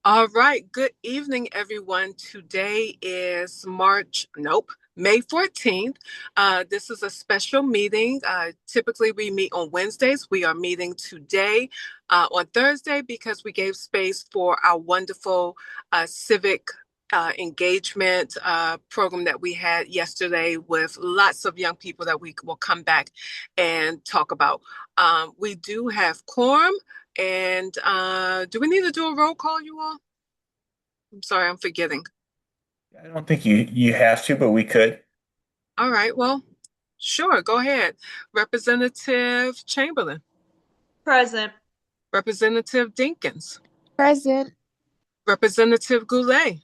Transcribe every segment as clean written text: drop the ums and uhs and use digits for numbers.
All right. Good evening, everyone. Today is May 14th. This is a special meeting. Typically, we meet on Wednesdays. We are meeting today on Thursday because we gave space for our wonderful civic engagement program that we had yesterday with lots of young people that we will come back and talk about. We do have quorum. And do we need to do a roll call, you all? I'm sorry, I'm forgetting. I don't think you have to, but we could. All right, well, sure, go ahead. Representative Chamberlain, Present. Representative Dinkins, Present. Representative Goulet,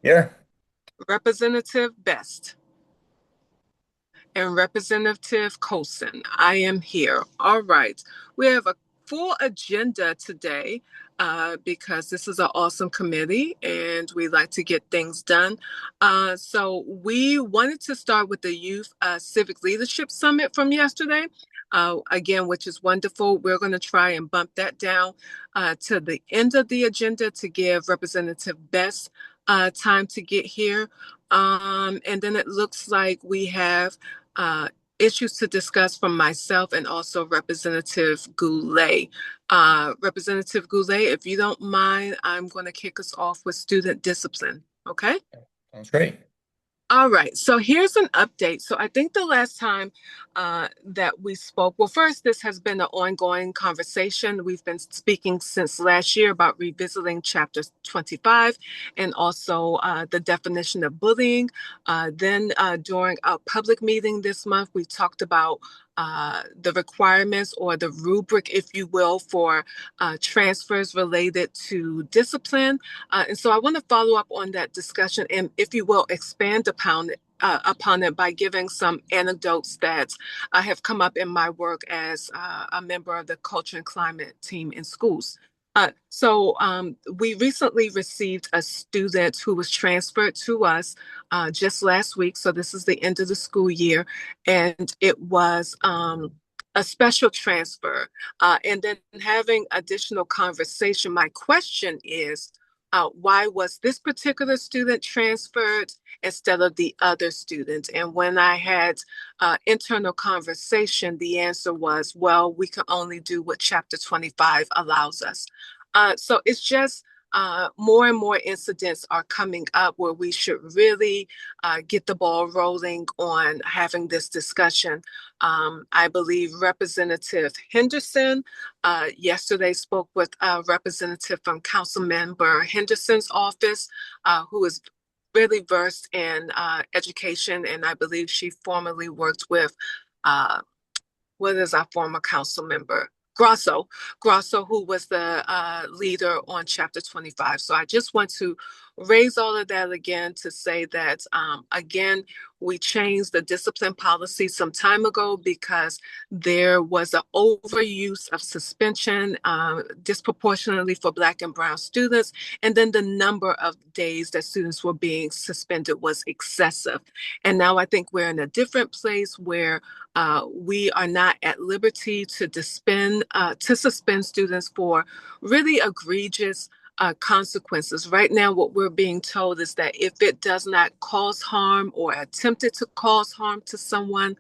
Yeah. Representative Best, and Representative Colson. I am here. All right. We have a full agenda today because this is an awesome committee and we like to get things done. So we wanted to start with the Youth Civic Leadership Summit from yesterday. Again, which is wonderful. We're going to try and bump that down to the end of the agenda to give Representative Best time to get here. And then it looks like we have uh, issues to discuss from myself and also Representative Goulet. Representative Goulet, if you don't mind, I'm going to kick us off with student discipline. Okay? Sounds great. All right, so here's an update. So I think the last time that we spoke, well, first, this has been an ongoing conversation. We've been speaking since last year about revisiting Chapter 25 and also the definition of bullying. Then during our public meeting this month, we talked about the requirements or the rubric, if you will, for transfers related to discipline. And so I want to follow up on that discussion and, if you will, expand upon it by giving some anecdotes that have come up in my work as a member of the culture and climate team in schools. We recently received a student who was transferred to us just last week. So this is the end of the school year, and it was a special transfer. And then having additional conversation, my question is, why was this particular student transferred instead of the other student? And when I had internal conversation, the answer was, well, we can only do what Chapter 25 allows us. So it's just more and more incidents are coming up where we should really get the ball rolling on having this discussion. I believe Representative Henderson yesterday spoke with a representative from Council Member Henderson's office, who is really versed in education, and I believe she formerly worked with what is our former council member? Grosso, who was the leader on Chapter 25. So I just want to raise all of that again to say that, again, we changed the discipline policy some time ago because there was an overuse of suspension disproportionately for Black and Brown students. And then the number of days that students were being suspended was excessive. And now I think we're in a different place where we are not at liberty to suspend students for really egregious consequences. Right now, what we're being told is that if it does not cause harm or attempted to cause harm to someone,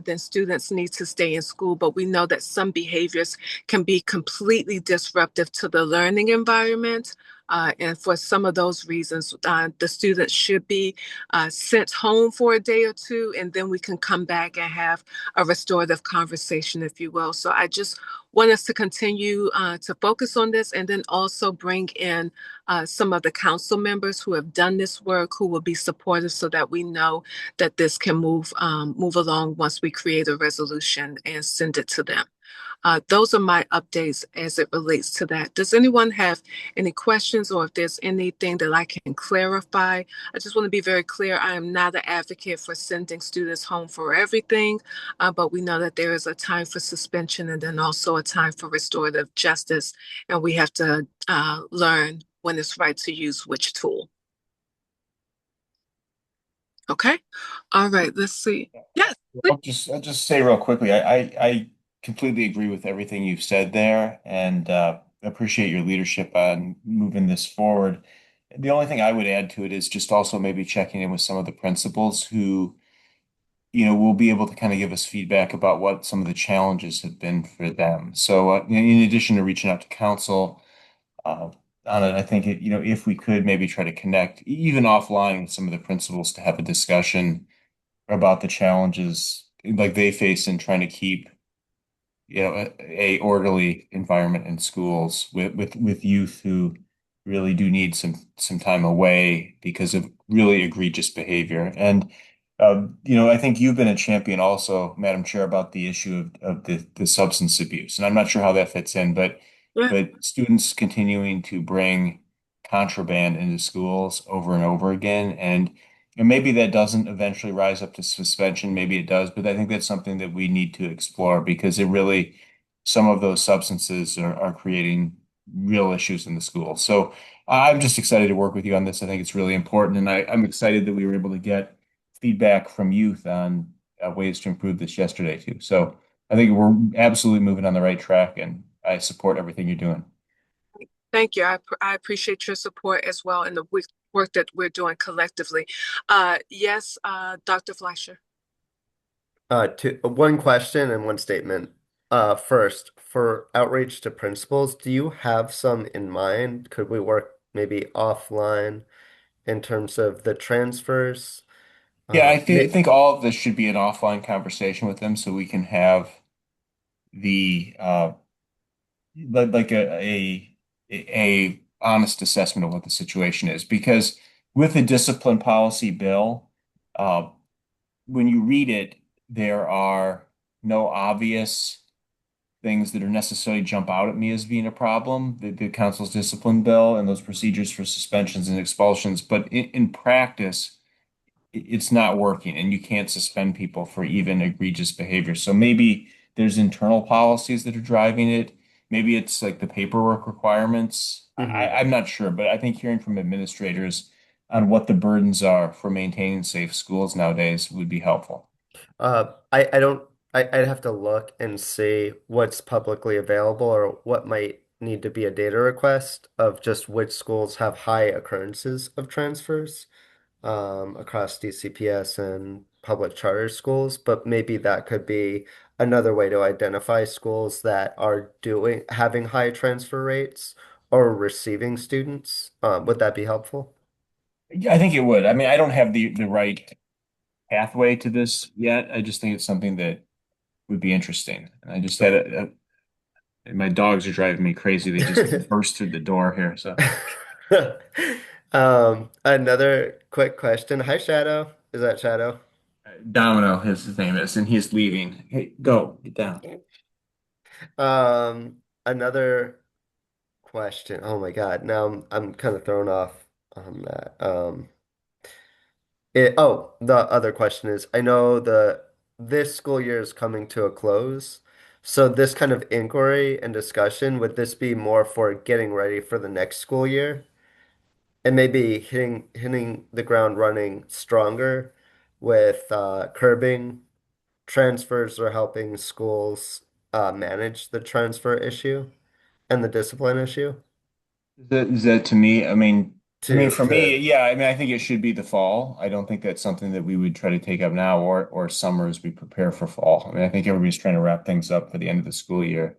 then students need to stay in school. But we know that some behaviors can be completely disruptive to the learning environment. And for some of those reasons, the students should be sent home for a day or two, and then we can come back and have a restorative conversation, if you will. So I just want us to continue to focus on this and then also bring in some of the council members who have done this work, who will be supportive so that we know that this can move along once we create a resolution and send it to them. Those are my updates as it relates to that. Does anyone have any questions, or if there's anything that I can clarify? I just want to be very clear. I am not an advocate for sending students home for everything, but we know that there is a time for suspension and then also a time for restorative justice, and we have to learn when it's right to use which tool. Okay. All right. Let's see. Yes. I'll just say real quickly, I completely agree with everything you've said there. And appreciate your leadership on moving this forward. The only thing I would add to it is just also maybe checking in with some of the principals who, will be able to kind of give us feedback about what some of the challenges have been for them. So, in addition to reaching out to council, uh, on it, I think if we could maybe try to connect even offline with some of the principals to have a discussion about the challenges like they face in trying to keep a orderly environment in schools with youth who really do need some time away because of really egregious behavior. And I think you've been a champion also, Madam Chair, about the issue of the substance abuse. And I'm not sure how that fits in, but Yeah. but students continuing to bring contraband into schools over and over again. And maybe that doesn't eventually rise up to suspension. Maybe it does, but I think that's something that we need to explore because some of those substances are creating real issues in the school. So I'm just excited to work with you on this. I think it's really important. And I'm excited that we were able to get feedback from youth on ways to improve this yesterday too. So I think we're absolutely moving on the right track and I support everything you're doing. Thank you. I appreciate your support as well in the work that we're doing collectively. Yes, Dr. Fleischer. One question and one statement. First, for outreach to principals, do you have some in mind? Could we work maybe offline in terms of the transfers? Yeah, I May think all of this should be an offline conversation with them so we can have the like a honest assessment of what the situation is. Because with the discipline policy bill, uh, when you read it, there are no obvious things that are necessarily jump out at me as being a problem. The council's discipline bill and those procedures for suspensions and expulsions, but in practice it's not working and you can't suspend people for even egregious behavior. So maybe there's internal policies that are driving it. Maybe it's like the paperwork requirements. hmm I'm not sure, but I think hearing from administrators on what the burdens are for maintaining safe schools nowadays would be helpful. I don't I'd have to look and see what's publicly available or what might need to be a data request of just which schools have high occurrences of transfers. Across DCPS and public charter schools, but maybe that could be another way to identify schools that are having high transfer rates or receiving students. Would that be helpful? Yeah, I think it would. I mean, I don't have the right pathway to this yet. I just think it's something that would be interesting. And I just had Okay. my dogs are driving me crazy. They just burst through the door here. So Another quick question. Hi, Shadow. Is that Shadow? Domino, his name is, and he's leaving. Hey, go, get down. Another question. Oh my God. Now I'm kind of thrown off on that. The other question is, I know this school year is coming to a close. So this kind of inquiry and discussion, would this be more for getting ready for the next school year and maybe hitting the ground running stronger with curbing transfers or helping schools manage the transfer issue and the discipline issue Is that to me? I mean, for me, to yeah. I mean, I think it should be the fall. I don't think that's something that we would try to take up now or summer as we prepare for fall. I mean, I think everybody's trying to wrap things up for the end of the school year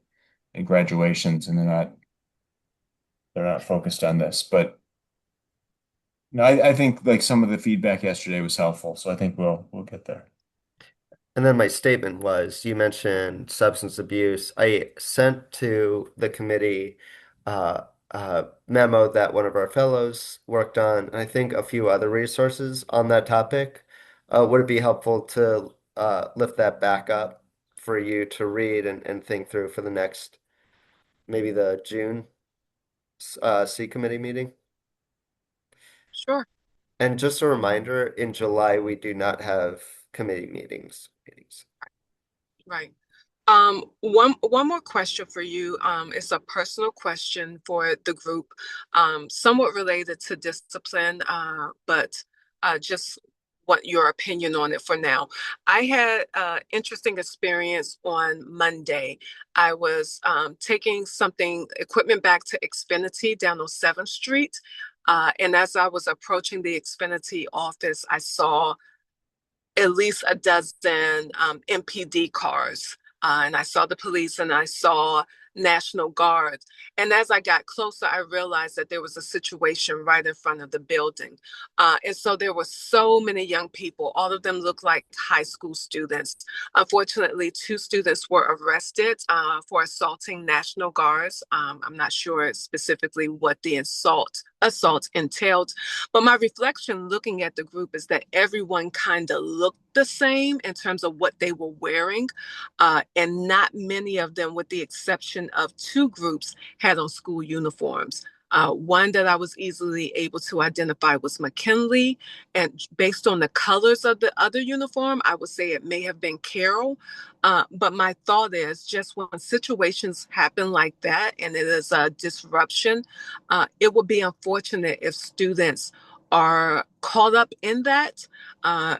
and graduations, and they're not focused on this. But no, I think like some of the feedback yesterday was helpful, so I think we'll get there. And then my statement was, you mentioned substance abuse. I sent to the committee a memo that one of our fellows worked on, and I think a few other resources on that topic. Would it be helpful to lift that back up for you to read and think through for the next, maybe the June C committee meeting? Sure. And just a reminder, in July, we do not have committee meetings. Right. One more question for you. It's a personal question for the group, somewhat related to discipline, but just want your opinion on it for now. I had an interesting experience on Monday. I was taking something, equipment back to Xfinity down on 7th Street. And as I was approaching the Xfinity office, I saw at least a dozen MPD cars. And I saw the police and I saw National Guard. And as I got closer, I realized that there was a situation right in front of the building. And so there were so many young people. All of them looked like high school students. Unfortunately, two students were arrested for assaulting National Guards. I'm not sure specifically what the assault entailed, but my reflection looking at the group is that everyone kind of looked the same in terms of what they were wearing. And not many of them, with the exception of two groups, had on school uniforms. One that I was easily able to identify was McKinley. And based on the colors of the other uniform, I would say it may have been Carroll. But my thought is just when situations happen like that and it is a disruption, it would be unfortunate if students are caught up in that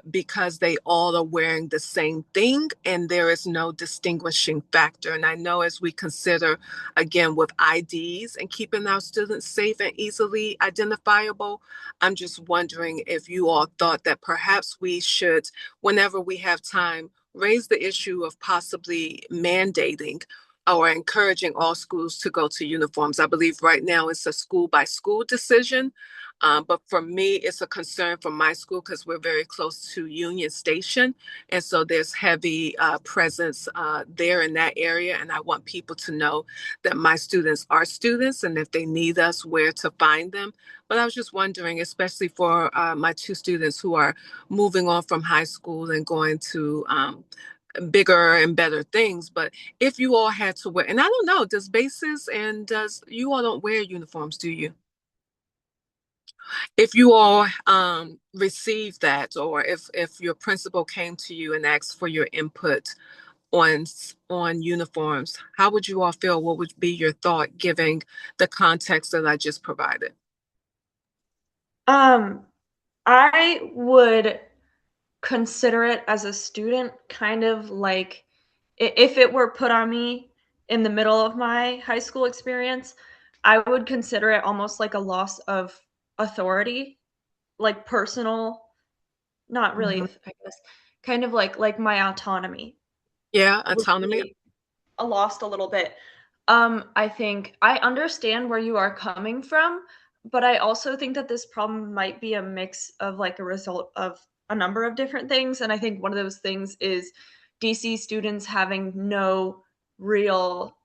because they all are wearing the same thing and there is no distinguishing factor. And I know as we consider, again, with IDs and keeping our students safe and easily identifiable, I'm just wondering if you all thought that perhaps we should, whenever we have time, raise the issue of possibly mandating or encouraging all schools to go to uniforms. I believe right now it's a school by school decision. But for me, it's a concern for my school because we're very close to Union Station. And so there's heavy presence there in that area. And I want people to know that my students are students and if they need us, where to find them. But I was just wondering, especially for my two students who are moving on from high school and going to bigger and better things. But if you all had to wear, and I don't know, does bases and does you all don't wear uniforms, do you? If you all received that, or if your principal came to you and asked for your input on on uniforms, how would you all feel? What would be your thought, giving the context that I just provided? Um, I would consider it as a student kind of like if it were put on me in the middle of my high school experience, I would consider it almost like a loss of authority, like personal, not really, Mhm. I guess, kind of like my autonomy Yeah, would autonomy. be lost a little bit. I think I understand where you are coming from, but I also think that this problem might be a mix of like a result of a number of different things. And I think one of those things is DC students having no real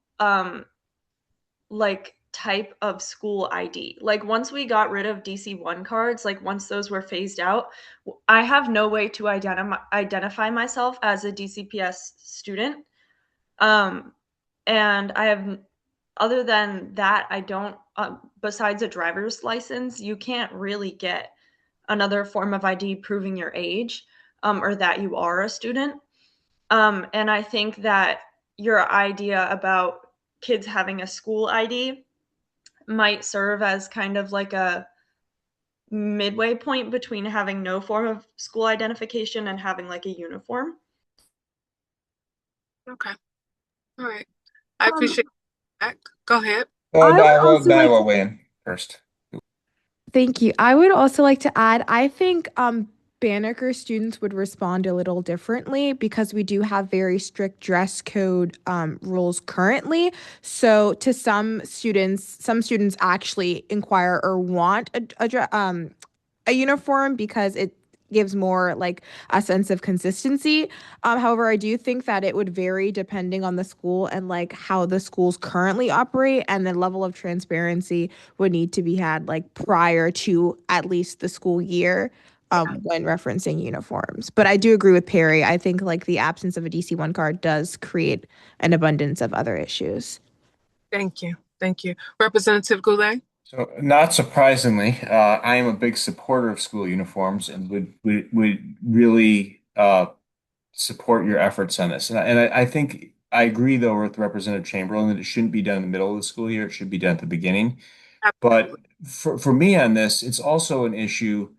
like type of school ID. Like once we got rid of DC1 cards, like once those were phased out, I have no way to identify myself as a DCPS student. Um, and I have, other than that, I don't, besides a driver's license, you can't really get another form of ID proving your age or that you are a student. And I think that your idea about kids having a school ID might serve as kind of like a midway point between having no form of school identification and having like a uniform. Okay. All right. I Um, appreciate that. Go ahead. I would also Then I like will to weigh in first. thank you. I would also like to add, I think Banneker students would respond a little differently because we do have very strict dress code rules currently. So to some students actually inquire or want a uniform because it gives more like a sense of consistency. However, I do think that it would vary depending on the school and like how the schools currently operate, and the level of transparency would need to be had like prior to at least the school year when referencing uniforms. But I do agree with Perry. I think like the absence of a DC1 card does create an abundance of other issues. Thank you. Thank you. Representative Goulet? So, not surprisingly, I am a big supporter of school uniforms and would really support your efforts on this. And I think I agree though with Representative Chamberlain that it shouldn't be done in the middle of the school year. It should be done at the beginning. But Absolutely. for me on this, it's also an issue.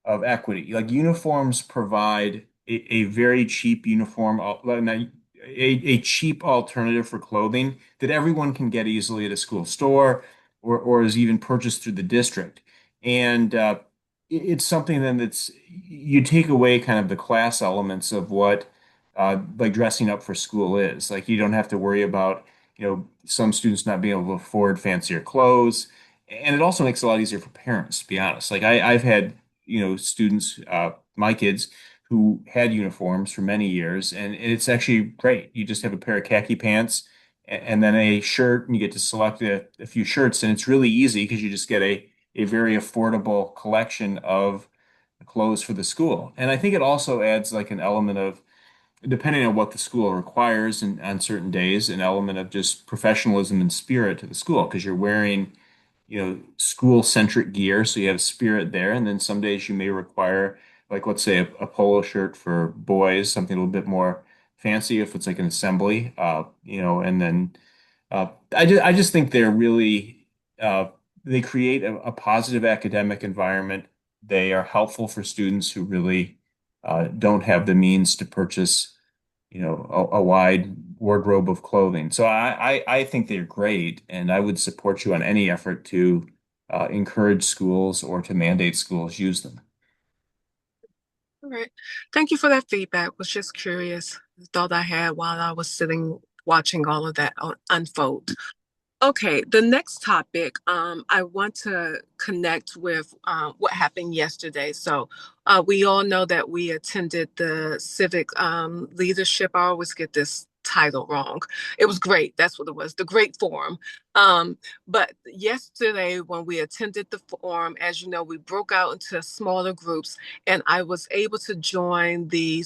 of equity. Like uniforms provide a very cheap uniform, a cheap alternative for clothing that everyone can get easily at a school store or is even purchased through the district. And it's something then that's you take away kind of the class elements of what like dressing up for school is. Like you don't have to worry about, some students not being able to afford fancier clothes. And it also makes it a lot easier for parents, to be honest. Like I've had, students, my kids who had uniforms for many years, and it's actually great. You just have a pair of khaki pants and then a shirt, and you get to select a few shirts, and it's really easy because you just get a very affordable collection of clothes for the school. And I think it also adds like an element of, depending on what the school requires and on certain days, an element of just professionalism and spirit to the school because you're wearing, school-centric gear, so you have spirit there. And then some days you may require, like, let's say a polo shirt for boys, something a little bit more fancy if it's like an assembly, and then I just think they're really they create a positive academic environment. They are helpful for students who really don't have the means to purchase, a wide wardrobe of clothing. So I think they're great, and I would support you on any effort to encourage schools or to mandate schools use them. All right. Thank you for that feedback. Was just curious. Thought I had while I was sitting watching all of that unfold. Okay, the next topic, I want to connect with what happened yesterday. So, we all know that we attended the civic leadership. I always get this title wrong. It was great. That's what it was, the Great Forum. Um, but yesterday, when we attended the forum, as you know, we broke out into smaller groups, and I was able to join the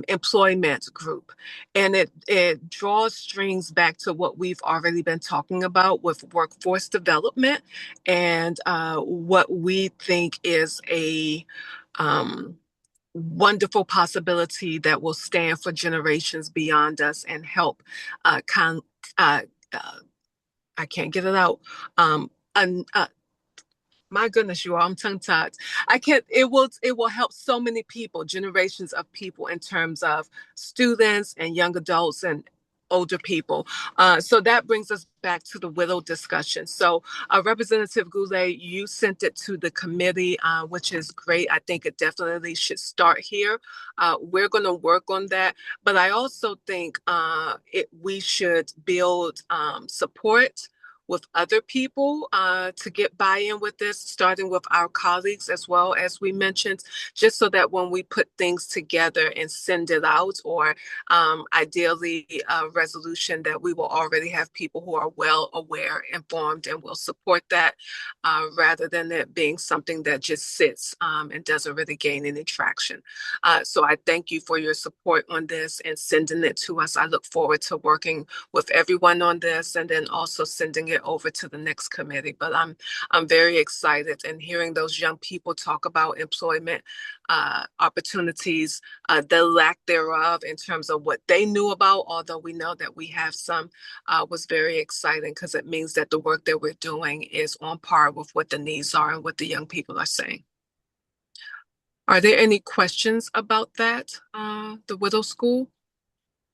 employment group. And it draws strings back to what we've already been talking about with workforce development and what we think is a um, wonderful possibility that will stand for generations beyond us and help uh, uh, I can't get it out. Un, my goodness, you all, I'm tongue tied. I can't, it will help so many people, generations of people in terms of students and young adults and older people. So that brings us back to the widow discussion. So Representative Goulet, you sent it to the committee, which is great. I think it definitely should start here. We're going to work on that. But I also think we should build support with other people to get buy-in with this, starting with our colleagues as well, as we mentioned, just so that when we put things together and send it out, or ideally a resolution, that we will already have people who are well aware, informed, and will support that, rather than it being something that just sits and doesn't really gain any traction. So I thank you for your support on this and sending it to us. I look forward to working with everyone on this and then also sending it over to the next committee. But I'm very excited, and hearing those young people talk about employment opportunities, the lack thereof in terms of what they knew about, although we know that we have some, was very exciting because it means that the work that we're doing is on par with what the needs are and what the young people are saying. Are there any questions about that, the Widow School?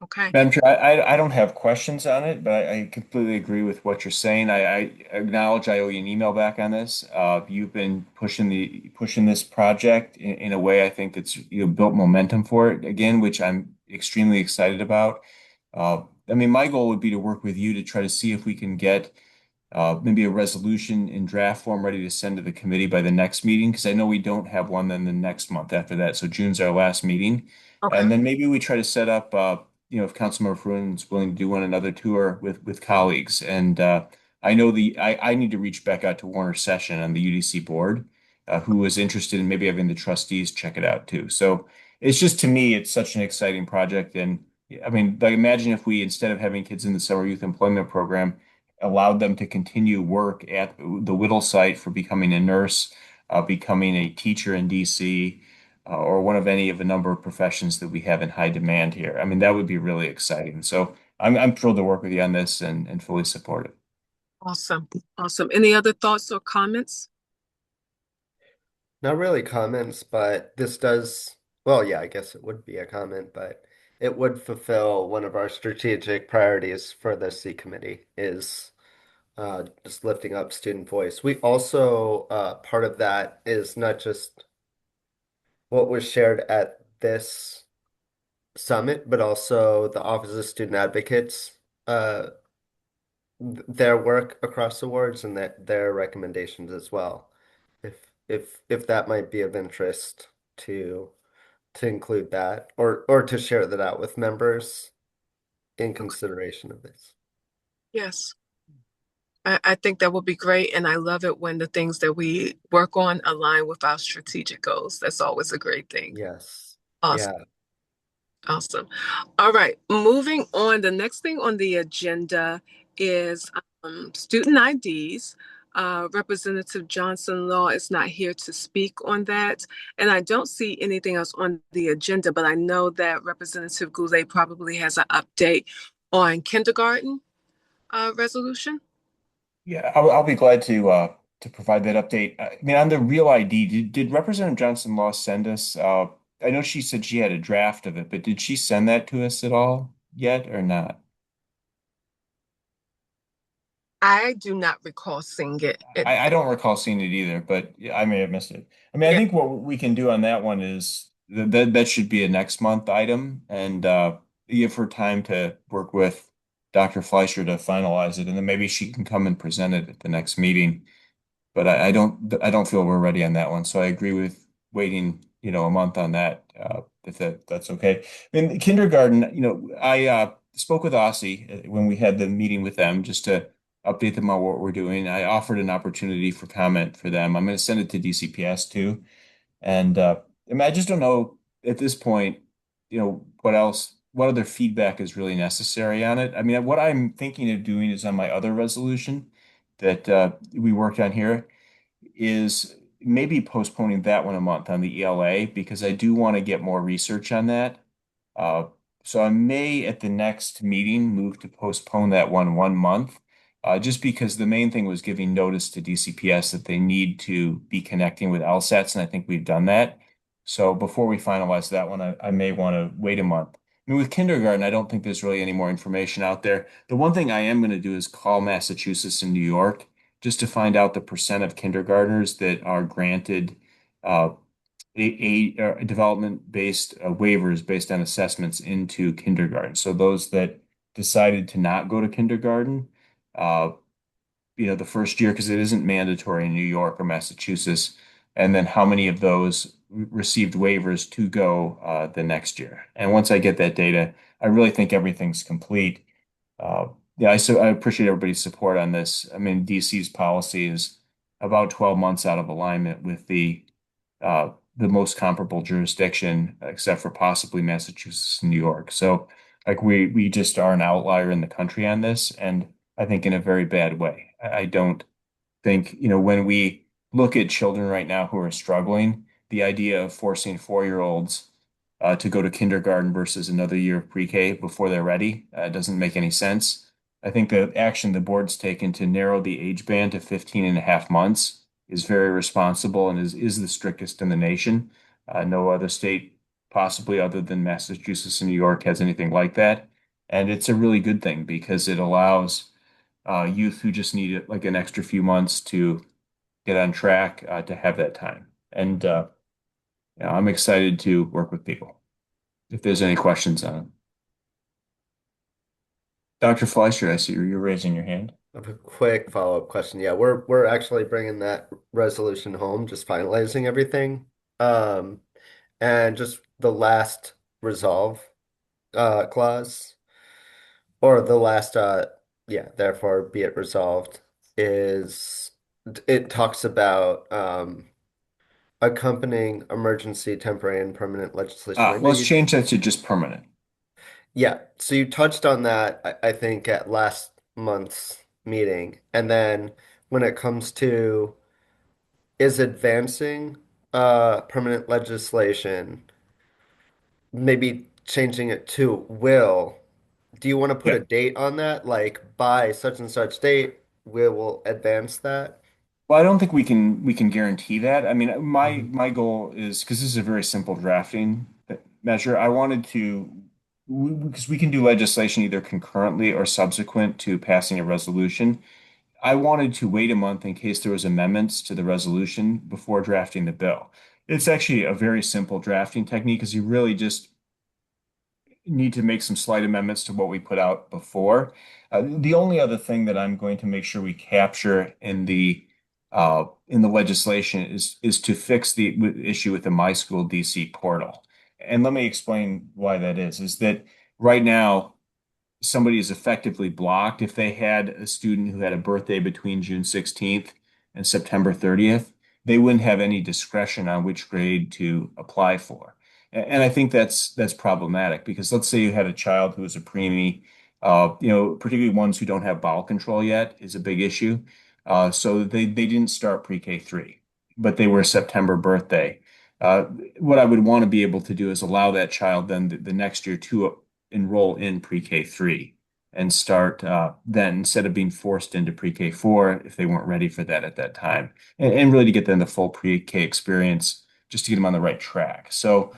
Okay. Madam Chair, I don't have questions on it, but I completely agree with what you're saying. I acknowledge I owe you an email back on this. You've been pushing this project in a way I think it's built momentum for it again, which I'm extremely excited about. I mean, my goal would be to work with you to try to see if we can get maybe a resolution in draft form ready to send to the committee by the next meeting, because I know we don't have one then the next month after that. So June's our last meeting. Okay. And then maybe we try to set up, if Councilmember Fruin's willing to do one another tour with colleagues. And I know I need to reach back out to Warner Session on the UDC board, who was interested in maybe having the trustees check it out too. So it's just, to me, it's such an exciting project. And I mean, like, imagine if we, instead of having kids in the summer youth employment program, allowed them to continue work at the Whittle site for becoming a nurse, becoming a teacher in DC, or one of any of a number of professions that we have in high demand here. I mean, that would be really exciting. So I'm thrilled to work with you on this and fully support it. Awesome. Awesome. Any other thoughts or comments? Not really comments, but this does, well, yeah, I guess it would be a comment, but it would fulfill one of our strategic priorities for the C committee is just lifting up student voice. We also, part of that is not just what was shared at this summit, but also the Office of Student Advocates, uh, their work across the wards and that their recommendations as well. If that might be of interest to include that or to share that out with members in consideration of this. Yes. I think that would be great. And I love it when the things that we work on align with our strategic goals. That's always a great thing. Yes. Awesome. Yeah. Awesome. All right. Moving on. The next thing on the agenda is student IDs. Representative Johnson Law is not here to speak on that. And I don't see anything else on the agenda, but I know that Representative Goulet probably has an update on kindergarten resolution. Yeah, I'll be glad to provide that update. I mean, on the real ID, did Representative Johnson Law send us? I know she said she had a draft of it, but did she send that to us at all yet or not? I do not recall seeing it. I don't recall seeing it either, but yeah, I may have missed it. I mean, I Yeah. think what we can do on that one is that should be a next month item, and give her time to work with Dr. Fleischer to finalize it, and then maybe she can come and present it at the next meeting. But I don't feel we're ready on that one. So I agree with waiting, a month on that, if that's okay. In kindergarten, I spoke with Aussie when we had the meeting with them just to update them on what we're doing. I offered an opportunity for comment for them. I'm going to send it to DCPS too. And I mean, I just don't know at this point, what other feedback is really necessary on it. I mean, what I'm thinking of doing is on my other resolution that we worked on here is maybe postponing that one a month on the ELA because I do want to get more research on that. Uh, so I may at the next meeting move to postpone that one month, just because the main thing was giving notice to DCPS that they need to be connecting with LSATs, and I think we've done that. So before we finalize that one, I may want to wait a month. I mean, with kindergarten, I don't think there's really any more information out there. The one thing I am going to do is call Massachusetts and New York just to find out the percent of kindergartners that are granted uh, development-based waivers based on assessments into kindergarten. So those that decided to not go to kindergarten, uh, the first year, because it isn't mandatory in New York or Massachusetts, and then how many of those received waivers to go the next year. And once I get that data, I really think everything's complete. Uh, yeah, so I appreciate everybody's support on this. I mean, DC's policy is about 12 months out of alignment with the most comparable jurisdiction, except for possibly Massachusetts and New York. So, like, we just are an outlier in the country on this, and I think in a very bad way. I don't think, when we look at children right now who are struggling, the idea of forcing 4-year-olds to go to kindergarten versus another year of pre-K before they're ready doesn't make any sense. I think the action the board's taken to narrow the age band to 15 and a half months is very responsible and is the strictest in the nation. No other state, possibly other than Massachusetts and New York, has anything like that. And it's a really good thing because it allows youth who just need it like an extra few months to get on track to have that time. And I'm excited to work with people. If there's any questions on it. Dr. Fleischer, I see you're raising your hand. I have a quick follow-up question. Yeah, we're actually bringing that resolution home, just finalizing everything. Um, and just the last resolve clause or the last yeah, therefore be it resolved is it talks about accompanying emergency, temporary, and permanent legislation. I know Let's you, change that to just permanent. yeah, so you touched on that, I think, at last month's meeting. And then when it comes to is advancing permanent legislation, maybe changing it to will. Do you want to put Yeah. a date on that? Like by such and such date, we will advance that? Well, I don't think we can guarantee that. I mean, my Mhm. my goal is because this is a very simple drafting measure. I wanted to because we can do legislation either concurrently or subsequent to passing a resolution. I wanted to wait a month in case there was amendments to the resolution before drafting the bill. It's actually a very simple drafting technique because you really just need to make some slight amendments to what we put out before. The only other thing that I'm going to make sure we capture in the legislation is to fix the issue with the My School DC portal. And let me explain why that is. Is that right now somebody is effectively blocked if they had a student who had a birthday between June 16th and September 30th, they wouldn't have any discretion on which grade to apply for. And I think that's problematic because let's say you had a child who is a preemie, particularly ones who don't have bowel control yet is a big issue. So they didn't start pre-K three, but they were a September birthday. Uh, what I would want to be able to do is allow that child then the next year to enroll in pre-K three and start then instead of being forced into pre-K four if they weren't ready for that at that time, and really to get them the full pre-K experience just to get them on the right track. So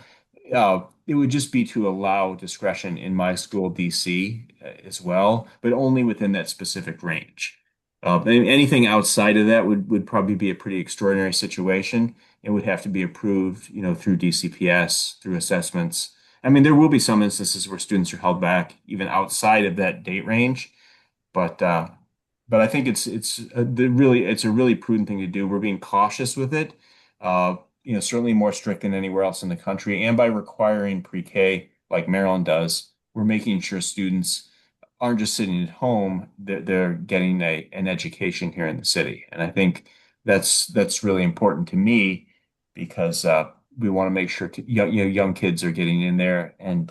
it would just be to allow discretion in My School DC as well, but only within that specific range. Anything outside of that would probably be a pretty extraordinary situation. It would have to be approved, through DCPS, through assessments. I mean, there will be some instances where students are held back even outside of that date range, but uh, but I think it's a really prudent thing to do. We're being cautious with it. Certainly more strict than anywhere else in the country, and by requiring pre-K like Maryland does, we're making sure students aren't just sitting at home; they're getting an education here in the city, and I think that's really important to me because we want to make sure young kids are getting in there and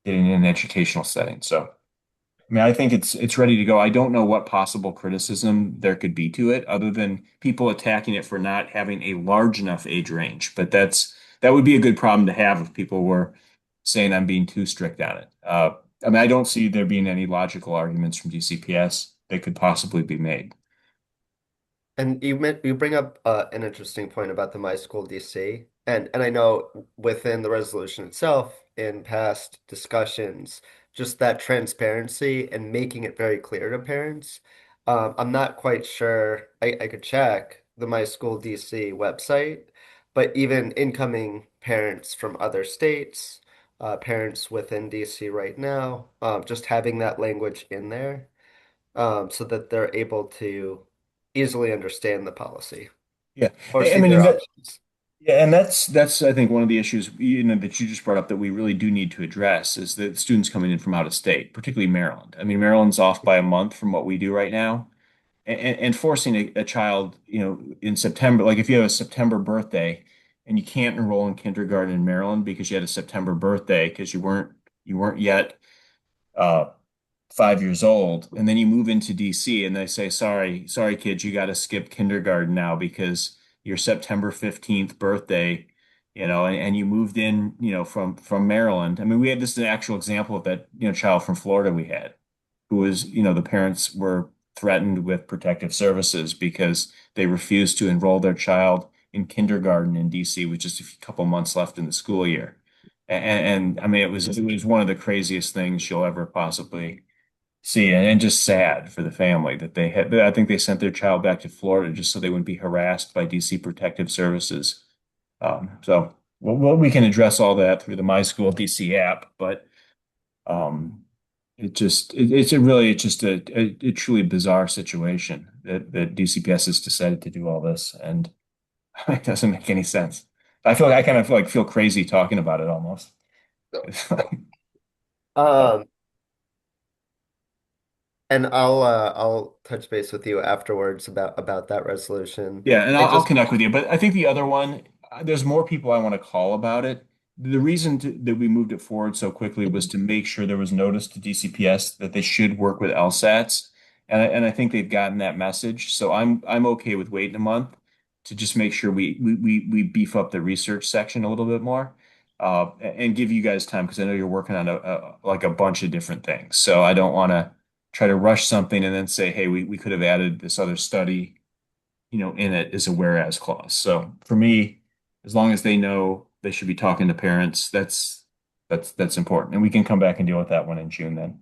getting in an educational setting. So. I mean, I think it's ready to go. I don't know what possible criticism there could be to it other than people attacking it for not having a large enough age range. But that would be a good problem to have if people were saying I'm being too strict on it. I mean, I don't see there being any logical arguments from DCPS that could possibly be made. And you bring up an interesting point about the My School DC, and I know within the resolution itself, in past discussions, just that transparency and making it very clear to parents. I'm not quite sure. I could check the My School DC website, but even incoming parents from other states, parents within DC right now, just having that language in there so that they're able to easily understand the policy Yeah, or I see mean, their and that options. yeah, and that's I think one of the issues that you just brought up that we really do need to address is that students coming in from out of state, particularly Maryland. I mean, Maryland's off by a month from what we do right now. And forcing a child, in September, like if you have a September birthday and you can't enroll in kindergarten in Maryland because you had a September birthday because you weren't yet uh, 5 years old, and then you move into DC and they say, sorry, kids, you got to skip kindergarten now because your September 15th birthday, and you moved in, from Maryland. I mean, we had this is an actual example of that, child from Florida we had who was, the parents were threatened with protective services because they refused to enroll their child in kindergarten in DC with just a couple months left in the school year. And I mean, it was one of the craziest things you'll ever possibly see, and just sad for the family that they had. I think they sent their child back to Florida just so they wouldn't be harassed by DC protective services. We can address all that through the My School DC app, but um, it's just a truly bizarre situation that DCPS has decided to do all this, and it doesn't make any sense. I kind of feel crazy talking about it almost. But And I'll touch base with you afterwards about that resolution. yeah, and I I'll just connect with you. But I think the other one, there's more people I want to call about it. The reason that we moved it forward so quickly was to make sure there was notice to DCPS that they should work with LSATs, and I think they've gotten that message. So I'm okay with waiting a month to just make sure we beef up the research section a little bit more, and give you guys time because I know you're working on like a bunch of different things. So I don't want to try to rush something and then say, hey, we could have added this other study in it is a whereas clause. So for me, as long as they know they should be talking to parents, that's important. And we can come back and deal with that one in June then.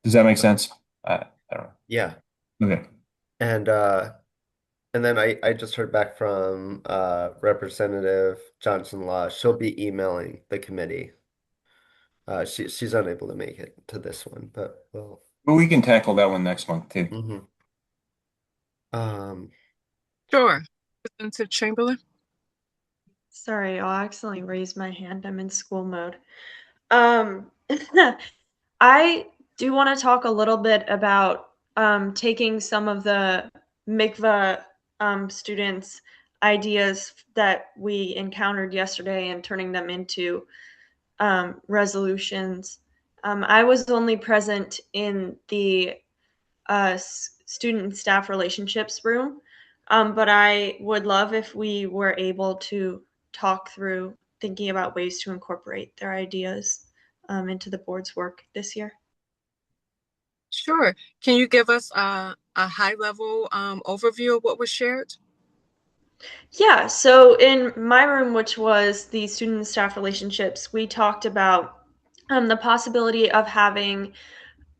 Does that make sense? I don't Yeah. know. Okay. And then I just heard back from Representative Johnson Law. She'll be emailing the committee. She's unable to make it to this one, but well. But we can tackle that one next month too. Mhm. Um, Sure. Representative Chamberlain? Sorry, I'll accidentally raise my hand. I'm in school mode. Um, I do want to talk a little bit about taking some of the mikvah students' ideas that we encountered yesterday and turning them into resolutions. I was only present in the student and staff relationships room, but I would love if we were able to talk through thinking about ways to incorporate their ideas into the board's work this year. Sure. Can you give us a high level overview of what was shared? Yeah, so in my room, which was the student and staff relationships, we talked about the possibility of having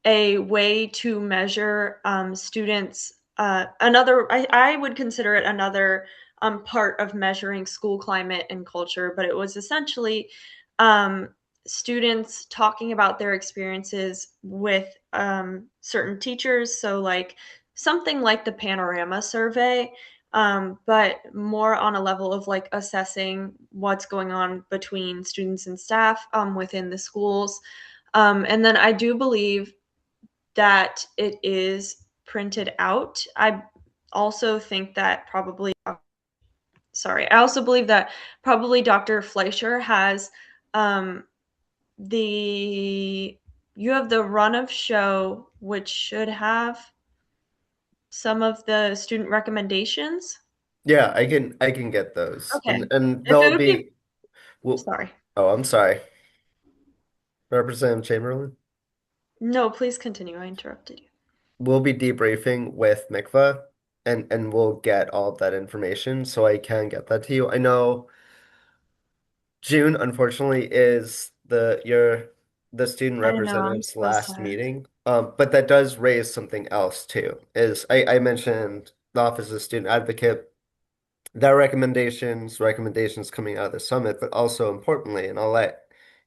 a way to measure students. I would consider it another part of measuring school climate and culture, but it was essentially um, students talking about their experiences with certain teachers. So, like something like the Panorama survey, but more on a level of like assessing what's going on between students and staff within the schools. And then I do believe that it is printed out. I also think that probably, sorry, I also believe that probably Dr. Fleischer has um, the, you have the run of show, which should have some of the student recommendations. yeah, I can get those. Okay. And If it they'll would be, be well, sorry. oh, I'm sorry. Representative Chamberlain. No, please continue. I interrupted you. We'll be debriefing with Mikva and we'll get all of that information so I can get that to you. I know June, unfortunately, is the student I know, I'm representative's so last sad. meeting. But that does raise something else too. Is I mentioned the Office of Student Advocate, their recommendations coming out of the summit, but also importantly, and I'll let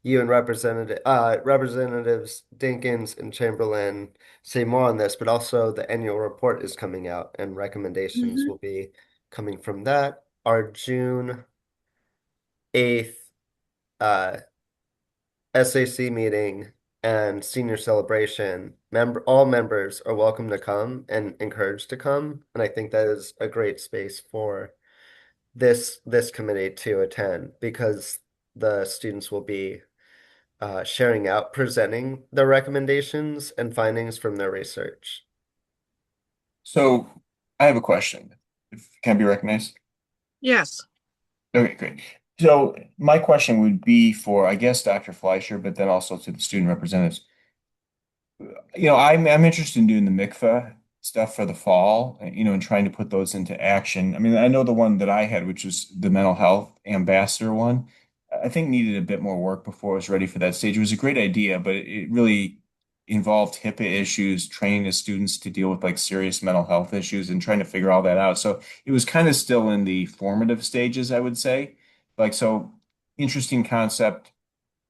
you and Representatives Dinkins and Chamberlain say more on this, but also the annual report is coming out and recommendations Mhm. will be coming from that. Our June 8th uh, SAC meeting and senior celebration, all members are welcome to come and encouraged to come. And I think that is a great space for this committee to attend because the students will be sharing out, presenting their recommendations and findings from their research. So I have a question. If can I be recognized? Yes. Okay, great. So my question would be for, I guess, Dr. Fleischer, but then also to the student representatives. I'm interested in doing the mikveh stuff for the fall, and trying to put those into action. I mean, I know the one that I had, which was the mental health ambassador one, I think needed a bit more work before it was ready for that stage. It was a great idea, but it really involved HIPAA issues, training the students to deal with like serious mental health issues and trying to figure all that out. So it was kind of still in the formative stages, I would say. Like, so interesting concept,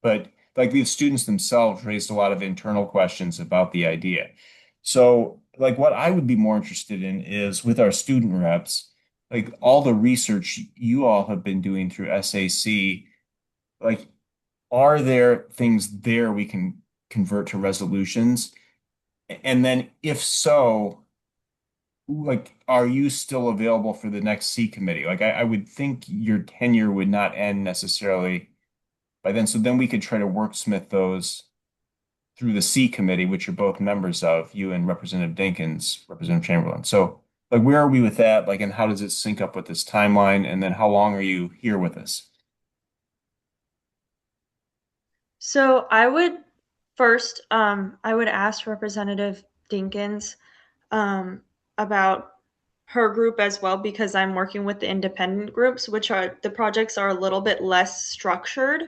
but like the students themselves raised a lot of internal questions about the idea. So, like, what I would be more interested in is with our student reps, like all the research you all have been doing through SAC, like, are there things there we can convert to resolutions? And then, if so, like, are you still available for the next C committee? Like, I would think your tenure would not end necessarily by then. So then we could try to wordsmith those through the C committee, which you're both members of, you and Representative Dinkins, Representative Chamberlain. So, like, where are we with that? Like, and how does it sync up with this timeline? And then how long are you here with us? So I would first, I would ask Representative Dinkins um, about her group as well because I'm working with the independent groups, which are the projects are a little bit less structured.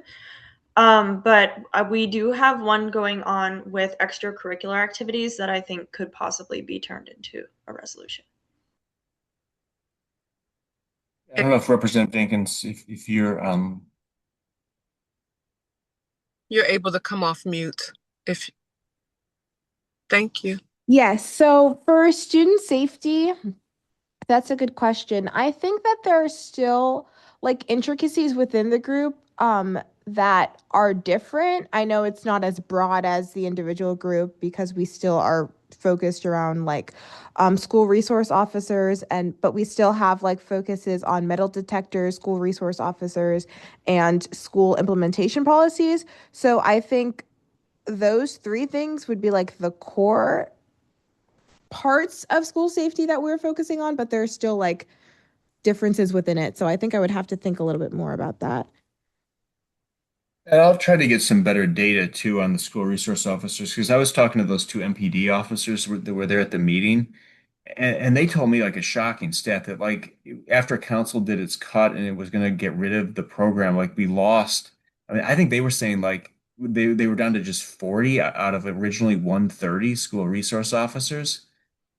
But we do have one going on with extracurricular activities that I think could possibly be turned into a resolution. I don't know if Representative Dinkins, if You're able to come off mute. If Thank you. Yes, so for student safety, that's a good question. I think that there are still like intricacies within the group that are different. I know it's not as broad as the individual group because we still are focused around like school resource officers and but we still have like focuses on metal detectors, school resource officers, and school implementation policies. So I think those three things would be like the core parts of school safety that we're focusing on, but there's still like differences within it. So I think I would have to think a little bit more about that. and I'll try to get some better data too on the school resource officers because I was talking to those two MPD officers that were there at the meeting, and they told me like a shocking stat that like after council did its cut and it was going to get rid of the program, like we lost. I mean, I think they were saying like they were down to just 40 out of originally 130 school resource officers.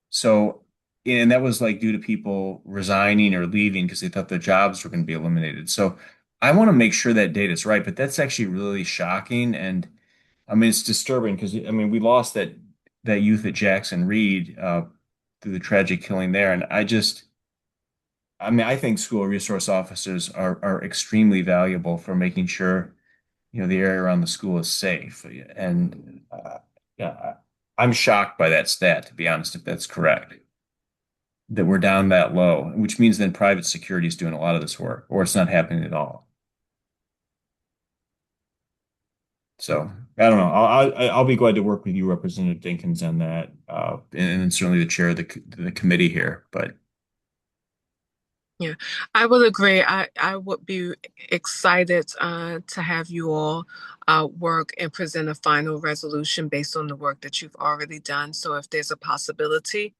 So, and that was like due to people resigning or leaving because they thought their jobs were going to be eliminated. So, I want to make sure that data is right, but that's actually really shocking. And I mean, it's disturbing because I mean, we lost that youth at Jackson Reed through the tragic killing there, and I mean, I think school resource officers are extremely valuable for making sure the area around the school is safe. And yeah, I'm shocked by that stat, to be honest, if that's correct, that we're down that low, which means then private security is doing a lot of this work, or it's not happening at all. So I don't know. I'll be glad to work with you, Representative Dinkins, on that, and certainly the chair of the committee here. But Yeah, I would agree. I would be excited to have you all work and present a final resolution based on the work that you've already done. So if there's a possibility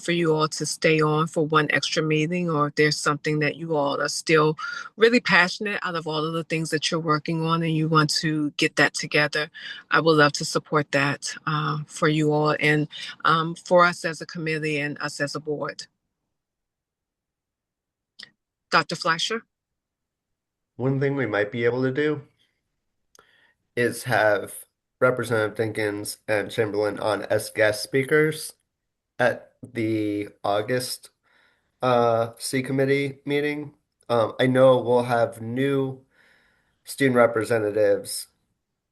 for you all to stay on for one extra meeting, or if there's something that you all are still really passionate out of all of the things that you're working on and you want to get that together, I would love to support that for you all and for us as a committee and us as a board. Dr. Fleischer? One thing we might be able to do is have Representative Dinkins and Chamberlain on as guest speakers at the August C committee meeting. I know we'll have new student representatives.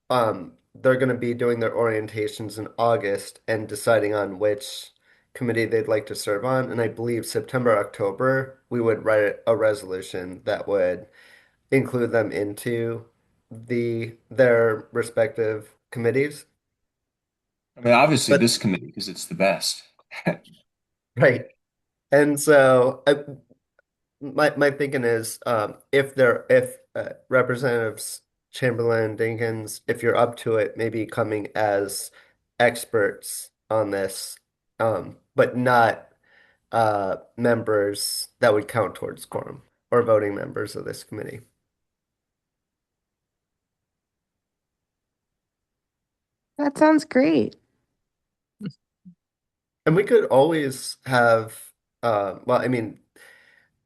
They're going to be doing their orientations in August and deciding on which committee they'd like to serve on. And I believe September, October, we would write a resolution that would include them into their respective committees. I mean, obviously But this committee because it's the best. right. And so my thinking is if Representatives Chamberlain, Dinkins, if you're up to it, maybe coming as experts on this, but not members that would count towards quorum or voting members of this committee. That sounds great. And we could always have well, I mean,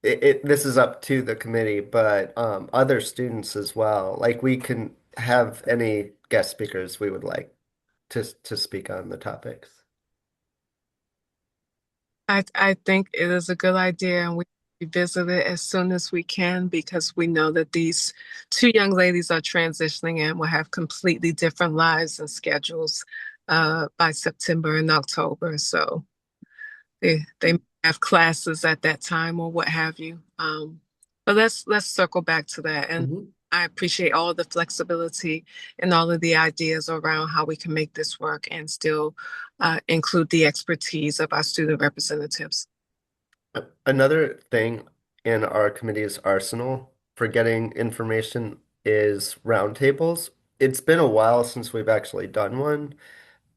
this is up to the committee, but other students as well. Like we can have any guest speakers we would like to speak on the topics. I think it is a good idea, and we revisit it as soon as we can because we know that these two young ladies are transitioning and will have completely different lives and schedules by September and October. So they may have classes at that time or what have you. But let's circle back to that. And Mhm. I appreciate all the flexibility and all of the ideas around how we can make this work and still include the expertise of our student representatives. Another thing in our committee's arsenal for getting information is roundtables. It's been a while since we've actually done one,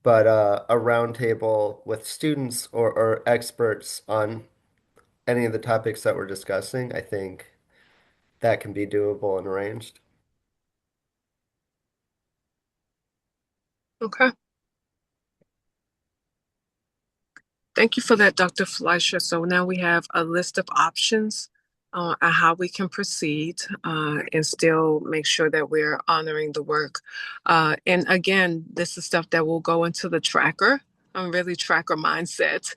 but a roundtable with students or experts on any of the topics that we're discussing, I think that can be doable and arranged. Okay. Thank you for that, Dr. Fleischer. So now we have a list of options on how we can proceed and still make sure that we're honoring the work. And again, this is stuff that will go into the tracker. I'm really tracker mindset.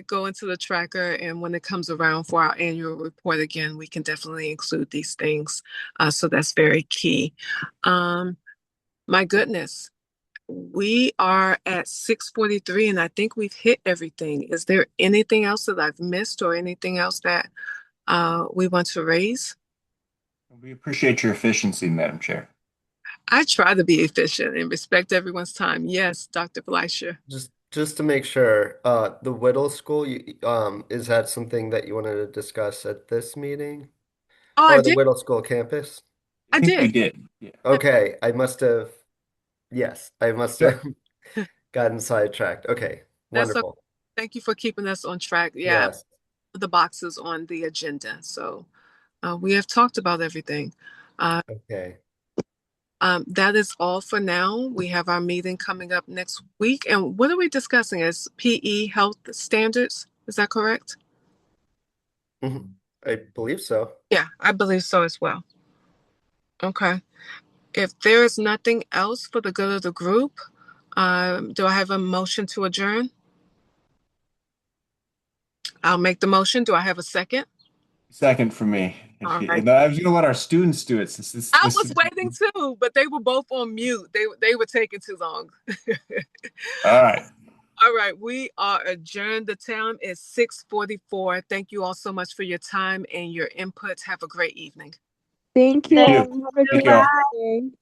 Go into the tracker, and when it comes around for our annual report again, we can definitely include these things. So that's very key. My goodness. We are at 6:43, and I think we've hit everything. Is there anything else that I've missed or anything else that we want to raise? We appreciate your efficiency, Madam Chair. I try to be efficient and respect everyone's time. Yes, Dr. Fleischer. Just to make sure, the Whittle School, is that something that you wanted to discuss at this meeting? Oh, I Or the did. Whittle School campus? I I think we did. did. Yeah. Okay, yes, I must Sure. have gotten sidetracked. Okay, That's okay. wonderful. Thank you for keeping us on track. Yeah, Yes. the boxes on the agenda. So we have talked about everything. Uh, Okay. that is all for now. We have our meeting coming up next week. And what are we discussing? Is PE health standards? Is that correct? Mhm. I believe so. Yeah, I believe so as well. Okay. If there is nothing else for the good of the group, do I have a motion to adjourn? I'll make the motion. Do I have a second? Second for me. If All you, right. and I was gonna let our students do it since I this was waiting too, but they were both on mute. They were taking too long. all right. All right, we are adjourned. The time is 6:44. Thank you all so much for your time and your input. Have a great evening. Thank you Thank all. You. Have a you. Thank great you all. Bye. evening.